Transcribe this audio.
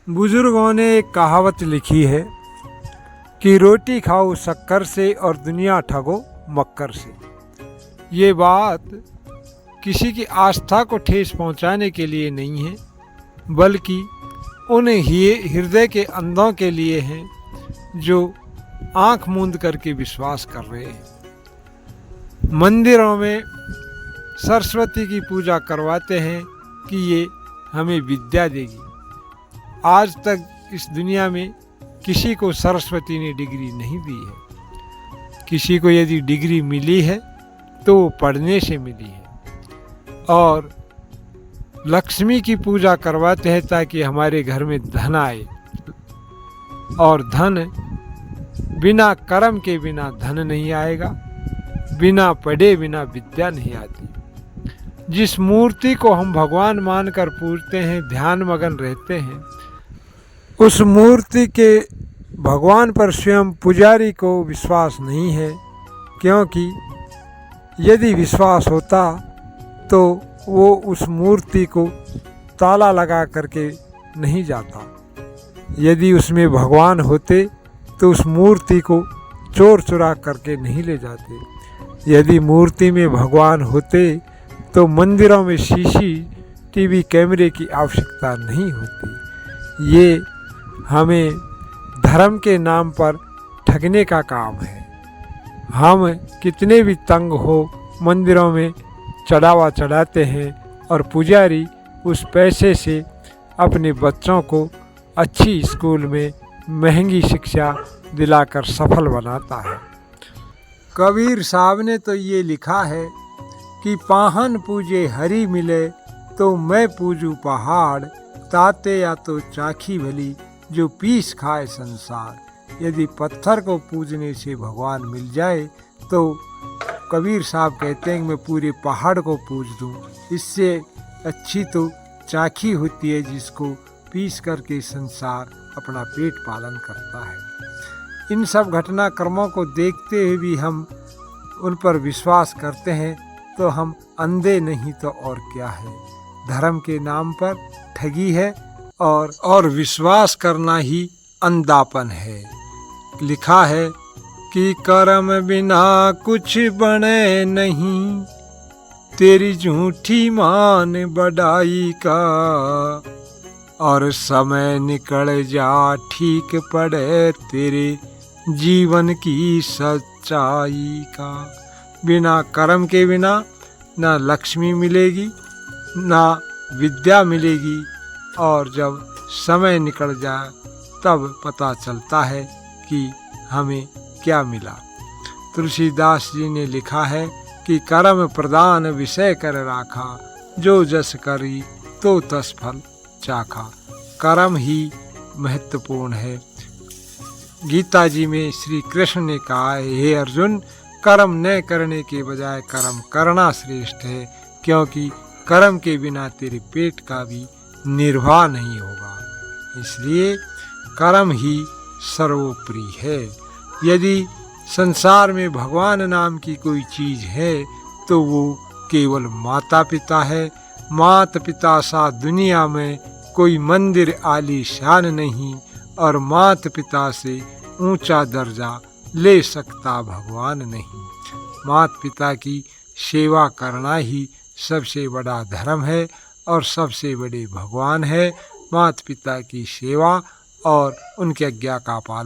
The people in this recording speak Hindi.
बुजुर्गों ने एक कहावत लिखी है कि रोटी खाओ शक्कर से और दुनिया ठगो मक्कर से। ये बात किसी की आस्था को ठेस पहुंचाने के लिए नहीं है, बल्कि उन हृदय के अंधों के लिए है जो आंख मूंद करके विश्वास कर रहे हैं। मंदिरों में सरस्वती की पूजा करवाते हैं कि ये हमें विद्या देगी। आज तक इस दुनिया में किसी को सरस्वती ने डिग्री नहीं दी है। किसी को यदि डिग्री मिली है तो वो पढ़ने से मिली है। और लक्ष्मी की पूजा करवाते हैं ताकि हमारे घर में धन आए, और धन बिना कर्म के बिना धन नहीं आएगा, बिना पढ़े बिना विद्या नहीं आती। जिस मूर्ति को हम भगवान मानकर पूजते हैं, ध्यान मगन रहते हैं, उस मूर्ति के भगवान पर स्वयं पुजारी को विश्वास नहीं है। क्योंकि यदि विश्वास होता तो वो उस मूर्ति को ताला लगा करके नहीं जाता। यदि उसमें भगवान होते तो उस मूर्ति को चोर चुरा करके नहीं ले जाते। यदि मूर्ति में भगवान होते तो मंदिरों में CCTV कैमरे की आवश्यकता नहीं होती। ये हमें धर्म के नाम पर ठगने का काम है। हम कितने भी तंग हो मंदिरों में चढ़ावा चढ़ाते हैं और पुजारी उस पैसे से अपने बच्चों को अच्छी स्कूल में महंगी शिक्षा दिलाकर सफल बनाता है। कबीर साहब ने तो ये लिखा है कि पाहन पूजे हरि मिले तो मैं पूजूं पहाड़, ताते या तो चाखी भली जो पीस खाए संसार। यदि पत्थर को पूजने से भगवान मिल जाए तो कबीर साहब कहते हैं कि मैं पूरे पहाड़ को पूज दूं। इससे अच्छी तो चाखी होती है जिसको पीस करके संसार अपना पेट पालन करता है। इन सब घटनाक्रमों को देखते हुए भी हम उन पर विश्वास करते हैं तो हम अंधे नहीं तो और क्या है। धर्म के नाम पर ठगी है और विश्वास करना ही अंधापन है। लिखा है कि कर्म बिना कुछ बने नहीं, तेरी झूठी मान बढ़ाई का, और समय निकल जा ठीक पड़े तेरे जीवन की सच्चाई का। बिना कर्म के बिना ना लक्ष्मी मिलेगी ना विद्या मिलेगी, और जब समय निकल जाए तब पता चलता है कि हमें क्या मिला। तुलसीदास जी ने लिखा है कि कर्म प्रदान विषय कर राखा, जो जस करी तो तस फल चाखा। कर्म ही महत्वपूर्ण है। गीता जी में श्री कृष्ण ने कहा है, हे अर्जुन, कर्म न करने के बजाय कर्म करना श्रेष्ठ है, क्योंकि कर्म के बिना तेरे पेट का भी निर्वाह नहीं होगा। इसलिए कर्म ही सर्वोपरि है। यदि संसार में भगवान नाम की कोई चीज़ है तो वो केवल माता पिता है। माता पिता सा दुनिया में कोई मंदिर आलीशान नहीं, और माता पिता से ऊंचा दर्जा ले सकता भगवान नहीं। माता पिता की सेवा करना ही सबसे बड़ा धर्म है और सबसे बड़े भगवान है। माता पिता की सेवा और उनकी आज्ञा का पालन